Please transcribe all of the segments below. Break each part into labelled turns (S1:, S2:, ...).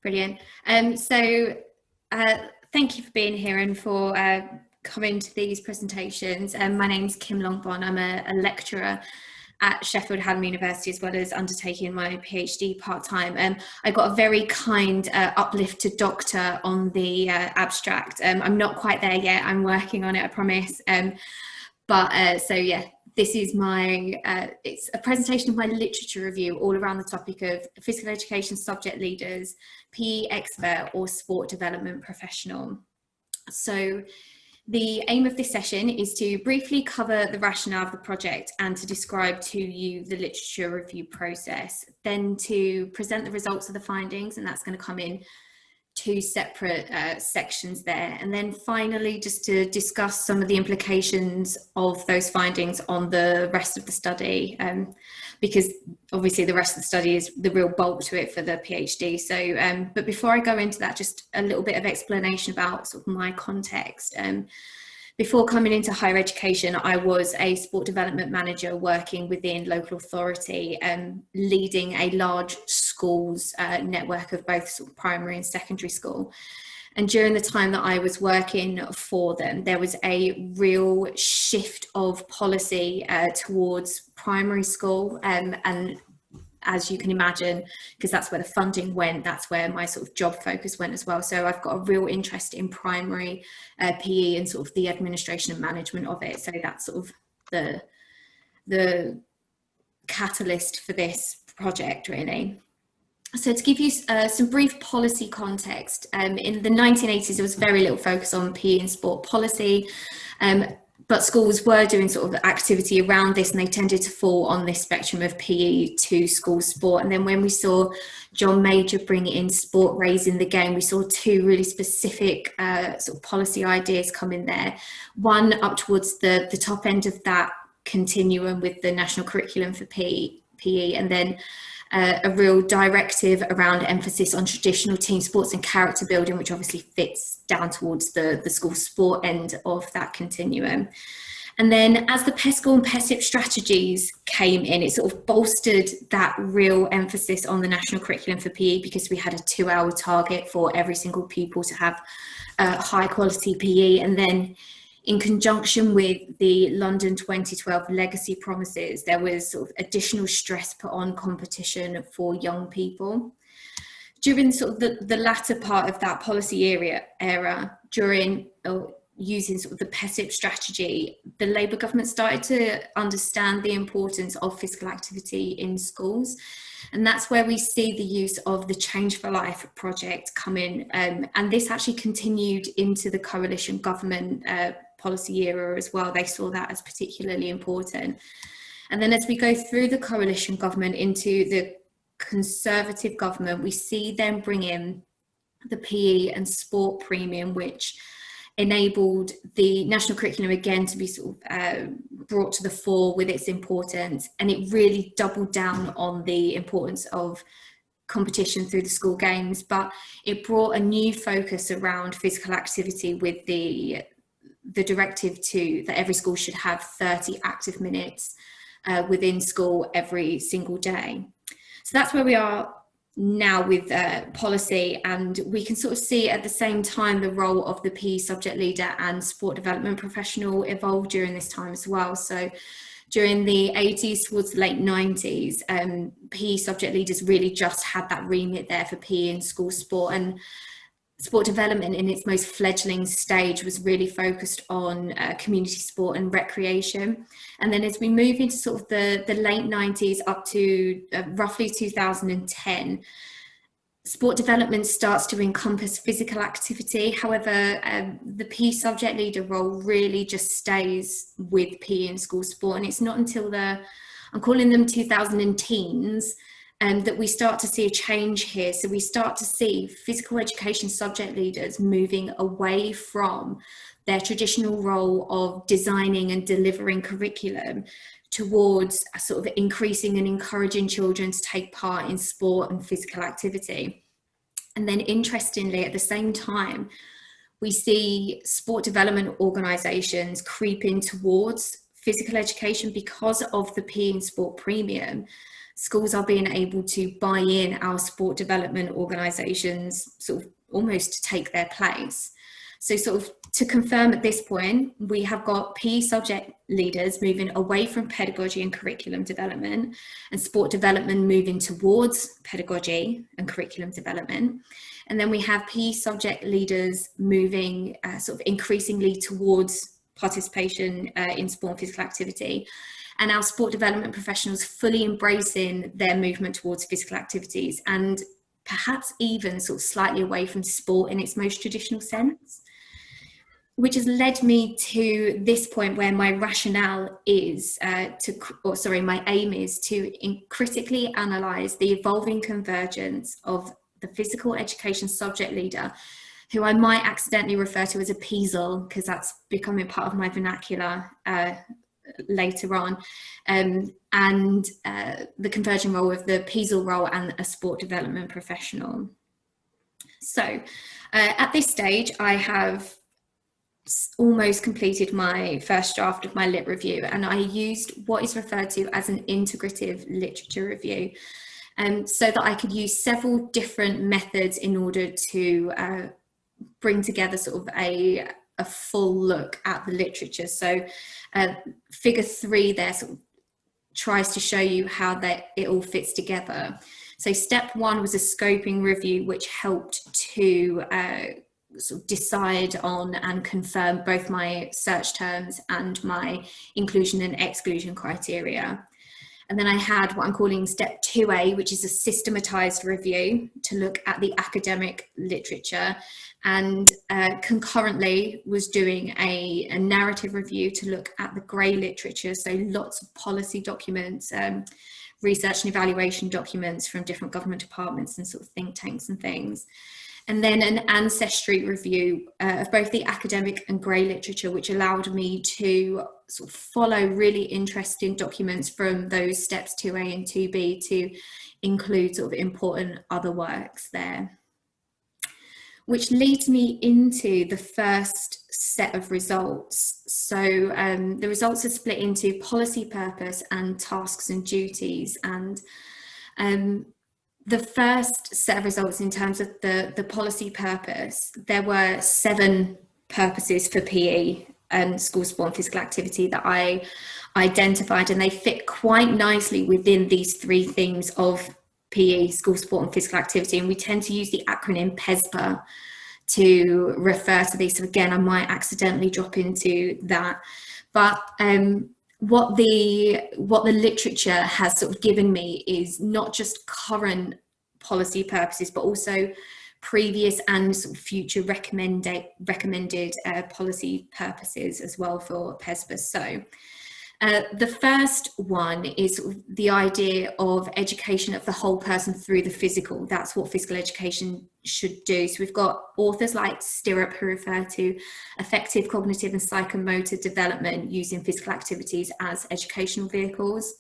S1: Brilliant. Thank you for being here and for coming to these presentations. My name's Kim Longbon. I'm a lecturer at Sheffield Hallam University, as well as undertaking my PhD part-time. I got a very kind uplift to doctor on the abstract. I'm not quite there yet. I'm working on it, I promise. So yeah, this is my, it's a presentation of my literature review all around the topic of physical education subject leaders, PE expert or sport development professional. So the aim of this session is to briefly cover the rationale of the project and to describe to you the literature review process, then to present the results of the findings, and that's going to come in two separate sections there, and then finally just to discuss some of the implications of those findings on the rest of the study, because obviously the rest of the study is the real bulk to it for the PhD. So but before I go into that, just a little bit of explanation about sort of my context. Before coming into higher education, I was a sport development manager working within local authority, leading a large schools network of both sort of primary and secondary school. And during the time that I was working for them, there was a real shift of policy towards primary school, and as you can imagine, because that's where the funding went, that's where my sort of job focus went as well. So I've got a real interest in primary PE and sort of the administration and management of it. So that's sort of the catalyst for this project, really. So to give you some brief policy context, in the 1980s, there was very little focus on PE and sport policy. But schools were doing sort of activity around this, and they tended to fall on this spectrum of PE to school sport. And then when we saw John Major bring in sport raising the game, we saw two really specific sort of policy ideas come in there. One up towards the top end of that continuum with the national curriculum for PE, and then a real directive around emphasis on traditional team sports and character building, which obviously fits down towards the school sport end of that continuum. And then as the PESCL and PESIP strategies came in, it sort of bolstered that real emphasis on the national curriculum for PE, because we had a 2-hour target for every single pupil to have high quality PE. And then in conjunction with the London 2012 legacy promises, there was sort of additional stress put on competition for young people. During sort of the latter part of that policy era, during using sort of the PESIP strategy, the Labour government started to understand the importance of physical activity in schools. And that's where we see the use of the Change for Life project come in. And this actually continued into the coalition government policy era as well. They saw that as particularly important. And then as we go through the coalition government into the Conservative government, we see them bring in the PE and sport premium, which enabled the national curriculum again to be sort of brought to the fore with its importance. And it really doubled down on the importance of competition through the school games, but it brought a new focus around physical activity with the directive that every school should have 30 active minutes within school every single day. So that's where we are now with policy, and we can sort of see at the same time the role of the PE subject leader and sport development professional evolve during this time as well. So during the 80s towards the late 90s, PE subject leaders really just had that remit there for PE and school sport, and sport development in its most fledgling stage was really focused on community sport and recreation. And then as we move into sort of the late 90s up to roughly 2010, sport development starts to encompass physical activity. However, the PE subject leader role really just stays with PE and school sport. And it's not until I'm calling them 2010s, that we start to see a change here. So we start to see physical education subject leaders moving away from their traditional role of designing and delivering curriculum towards sort of increasing and encouraging children to take part in sport and physical activity. And then interestingly, at the same time, we see sport development organisations creeping towards physical education because of the PE and sport premium. schools are being able to buy in our sport development organisations, sort of almost to take their place. So sort of to confirm at this point, we have got PE subject leaders moving away from pedagogy and curriculum development, and sport development moving towards pedagogy and curriculum development. And then we have PE subject leaders moving sort of increasingly towards participation in sport and physical activity. And our sport development professionals fully embracing their movement towards physical activities, and perhaps even sort of slightly away from sport in its most traditional sense, which has led me to this point where my rationale is my aim is to critically analyse the evolving convergence of the physical education subject leader, who I might accidentally refer to as a PESL, because that's becoming part of my vernacular later on, and the converging role of the PESL role and a sport development professional. So at this stage, I have almost completed my first draft of my lit review, and I used what is referred to as an integrative literature review, so that I could use several different methods in order to bring together sort of a full look at the literature. So figure 3 there sort of tries to show you how it all fits together. So step 1 was a scoping review, which helped to sort of decide on and confirm both my search terms and my inclusion and exclusion criteria. And then I had what I'm calling step 2A, which is a systematised review to look at the academic literature, and concurrently was doing a narrative review to look at the grey literature, so lots of policy documents, research and evaluation documents from different government departments and sort of think tanks and things. And then an ancestry review of both the academic and grey literature, which allowed me to sort of follow really interesting documents from those steps 2A and 2B to include sort of important other works there. Which leads me into the first set of results. So the results are split into policy purpose and tasks and duties. And the first set of results in terms of the policy purpose, there were 7 purposes for PE and school sport and physical activity that I identified, and they fit quite nicely within these 3 themes of PE, school sport and physical activity. And we tend to use the acronym PESPA to refer to these. So again, I might accidentally drop into that. But what the literature has sort of given me is not just current policy purposes, but also previous and sort of future recommended policy purposes as well for PESPA. So the first one is the idea of education of the whole person through the physical. That's what physical education should do. So we've got authors like Stirrup who refer to effective cognitive and psychomotor development using physical activities as educational vehicles,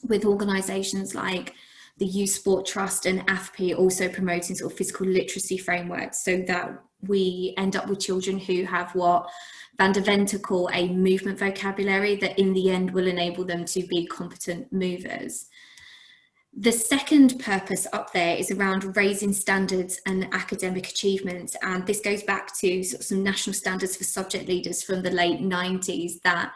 S1: with organisations like the Youth Sport Trust and AFP also promoting sort of physical literacy frameworks, so that we end up with children who have what Van der Venter call a movement vocabulary that in the end will enable them to be competent movers. The second purpose up there is around raising standards and academic achievements, and this goes back to sort of some national standards for subject leaders from the late 90s that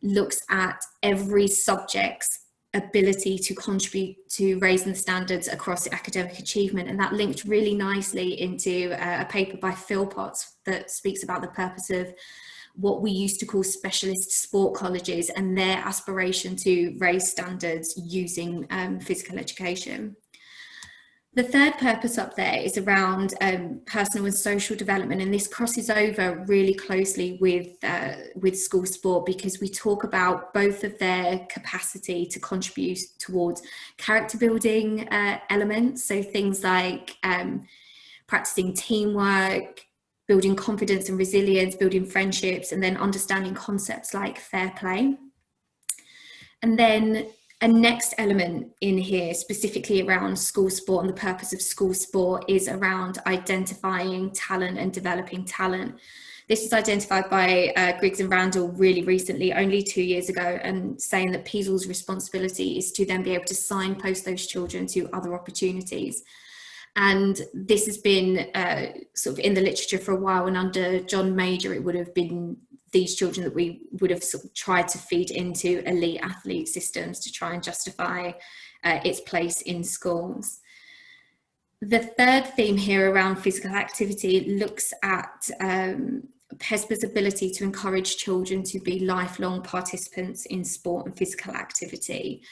S1: looks at every subject's ability to contribute to raising the standards across academic achievement. And that linked really nicely into a paper by Phil Potts that speaks about the purpose of what we used to call specialist sport colleges and their aspiration to raise standards using physical education. The third purpose up there is around personal and social development, and this crosses over really closely with school sport, because we talk about both of their capacity to contribute towards character building elements, so things like practicing teamwork, building confidence and resilience, building friendships, and then understanding concepts like fair play. And then a next element in here, specifically around school sport and the purpose of school sport, is around identifying talent and developing talent. This was identified by Griggs and Randall really recently, only 2 years ago, and saying that PSL's responsibility is to then be able to signpost those children to other opportunities. And this has been sort of in the literature for a while, and under John Major, it would have been these children that we would have sort of tried to feed into elite athlete systems to try and justify its place in schools. The third theme here around physical activity looks at PESPA's ability to encourage children to be lifelong participants in sport and physical activity.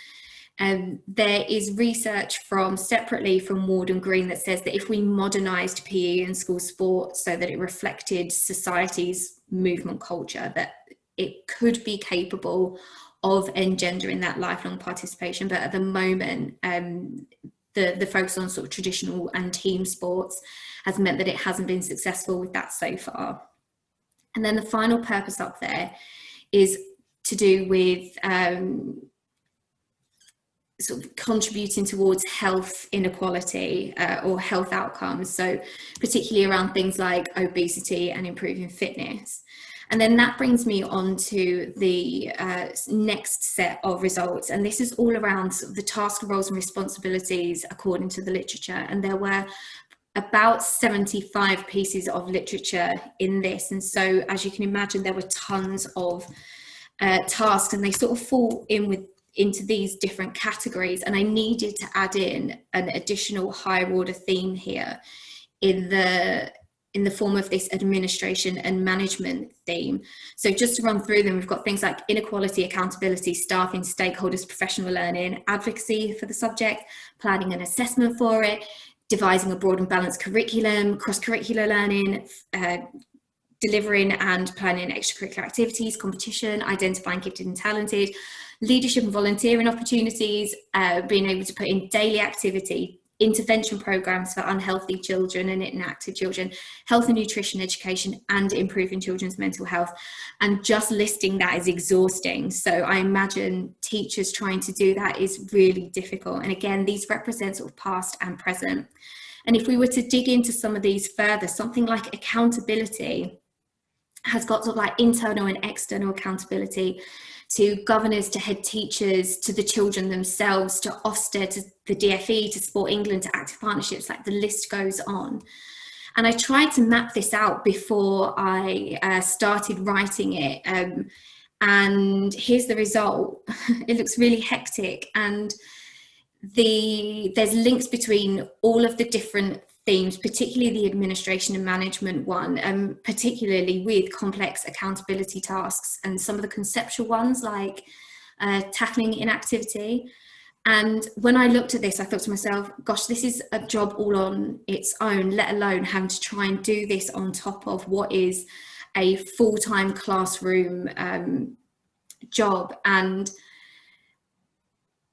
S1: There is research separately from Ward and Green that says that if we modernised PE and school sport so that it reflected society's movement culture, that it could be capable of engendering that lifelong participation. But at the moment, the focus on sort of traditional and team sports has meant that it hasn't been successful with that so far. And then the final purpose up there is to do with sort of contributing towards health inequality or health outcomes, so particularly around things like obesity and improving fitness. And then that brings me on to the next set of results, and this is all around sort of the task, roles and responsibilities according to the literature. And there were about 75 pieces of literature in this, and so as you can imagine, there were tons of tasks, and they sort of fall into these different categories. And I needed to add in an additional higher order theme here in the form of this administration and management theme. So just to run through them, we've got things like inequality, accountability, staffing, stakeholders, professional learning, advocacy for the subject, planning and assessment for it, devising a broad and balanced curriculum, cross-curricular learning, delivering and planning extracurricular activities, competition, identifying gifted and talented, leadership and volunteering opportunities, being able to put in daily activity, intervention programs for unhealthy children and inactive children, health and nutrition education, and improving children's mental health. And just listing that is exhausting. So I imagine teachers trying to do that is really difficult. And again, these represent sort of past and present. And if we were to dig into some of these further, something like accountability has got sort of like internal and external accountability to governors, to head teachers, to the children themselves, to Ofsted, to the DFE, to Sport England, to active partnerships, like the list goes on. And I tried to map this out before I started writing it. And here's the result. It looks really hectic. And there's links between all of the different themes, particularly the administration and management one, particularly with complex accountability tasks and some of the conceptual ones like tackling inactivity. And when I looked at this, I thought to myself, gosh, this is a job all on its own, let alone having to try and do this on top of what is a full-time classroom job. And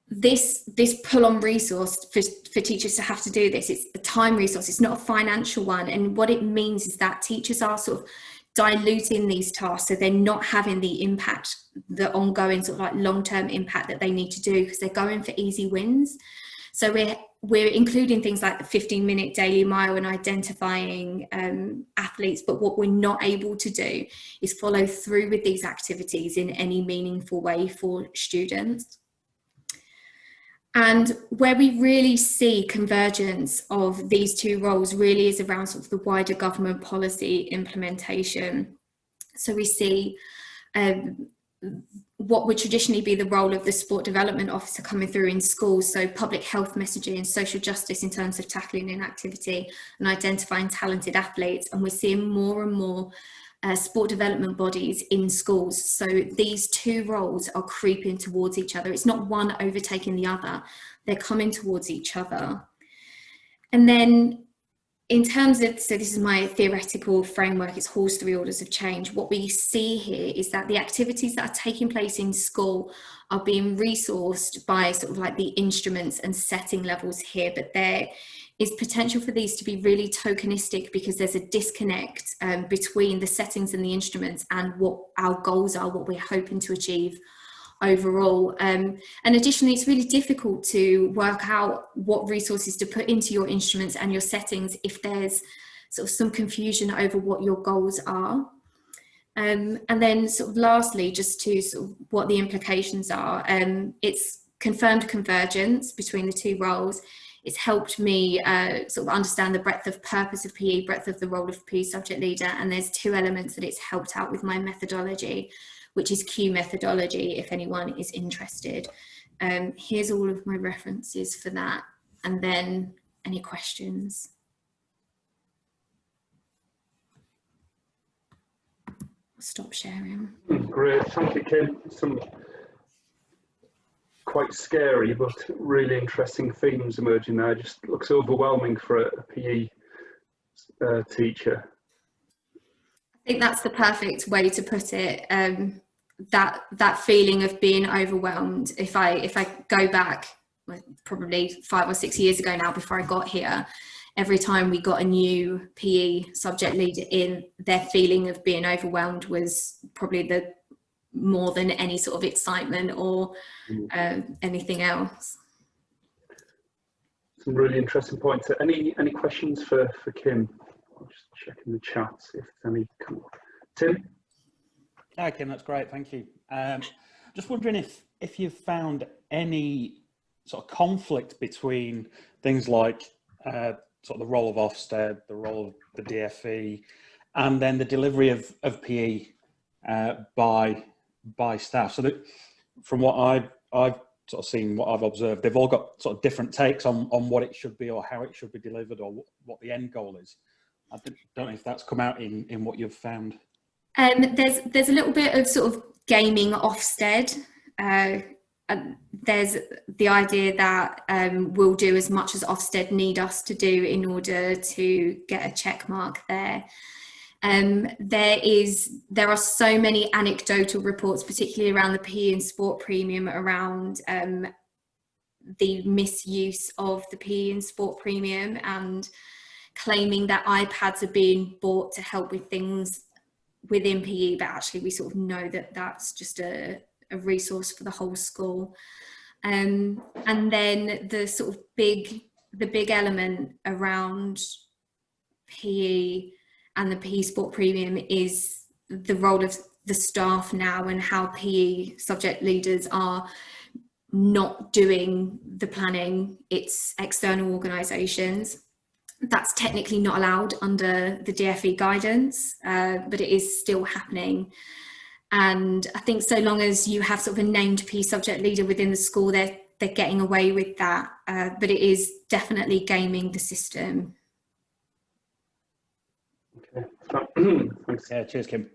S1: this pull-on resource for teachers to have to do this, it's a time resource, it's not a financial one. And what it means is that teachers are sort of diluting these tasks, so they're not having the impact, the ongoing sort of like long-term impact that they need to do, because they're going for easy wins. So we're including things like the 15-minute daily mile and identifying athletes, but what we're not able to do is follow through with these activities in any meaningful way for students. And where we really see convergence of these two roles really is around sort of the wider government policy implementation. So we see what would traditionally be the role of the sport development officer coming through in schools, so public health messaging, social justice in terms of tackling inactivity and identifying talented athletes. And we're seeing more and more sport development bodies in schools. So these two roles are creeping towards each other. It's not one overtaking the other, they're coming towards each other. And then in terms of, so this is my theoretical framework, it's Hall's 3 orders of change. What we see here is that the activities that are taking place in school are being resourced by sort of like the instruments and setting levels here, but there is potential for these to be really tokenistic because there's a disconnect between the settings and the instruments and what our goals are, what we're hoping to achieve overall. And additionally, it's really difficult to work out what resources to put into your instruments and your settings if there's sort of some confusion over what your goals are. And then sort of lastly, just to sort of what the implications are, it's confirmed convergence between the two roles. It's helped me sort of understand the breadth of purpose of PE, breadth of the role of PE subject leader, and there's two elements that it's helped out with my methodology, which is Q methodology, if anyone is interested. Here's all of my references for that, and then any questions. Stop sharing.
S2: Great, thank you, Kim. Some quite scary but really interesting themes emerging there. Just looks overwhelming for a PE teacher.
S1: I think that's the perfect way to put it. That feeling of being overwhelmed. If I go back, probably 5 or 6 years ago now, before I got here, every time we got a new PE subject leader in, their feeling of being overwhelmed was probably the more than any sort of excitement or anything else.
S2: Some really interesting points. Any questions for Kim? I'll just check in the chat if any come up. Tim?
S3: Hi, Kim, that's great, thank you. Just wondering if you've found any sort of conflict between things like sort of the role of Ofsted, the role of the DFE, and then the delivery of PE by staff. So that from what I've sort of seen, what I've observed, they've all got sort of different takes on what it should be or how it should be delivered or what the end goal is. I don't know if that's come out in what you've found.
S1: There's a little bit of sort of gaming Ofsted. There's the idea that we'll do as much as Ofsted need us to do in order to get a check mark there. There are so many anecdotal reports, particularly around the PE and sport premium, around the misuse of the PE and sport premium and claiming that iPads are being bought to help with things within PE, but actually we sort of know that that's just a resource for the whole school. And then the sort of big element around PE and the PE sport premium is the role of the staff now and how PE subject leaders are not doing the planning. It's external organisations. That's technically not allowed under the DFE guidance, but it is still happening. And I think so long as you have sort of a named PE subject leader within the school, they're getting away with that. But it is definitely gaming the system.
S2: Okay, thanks.
S3: Yeah, cheers, Kim.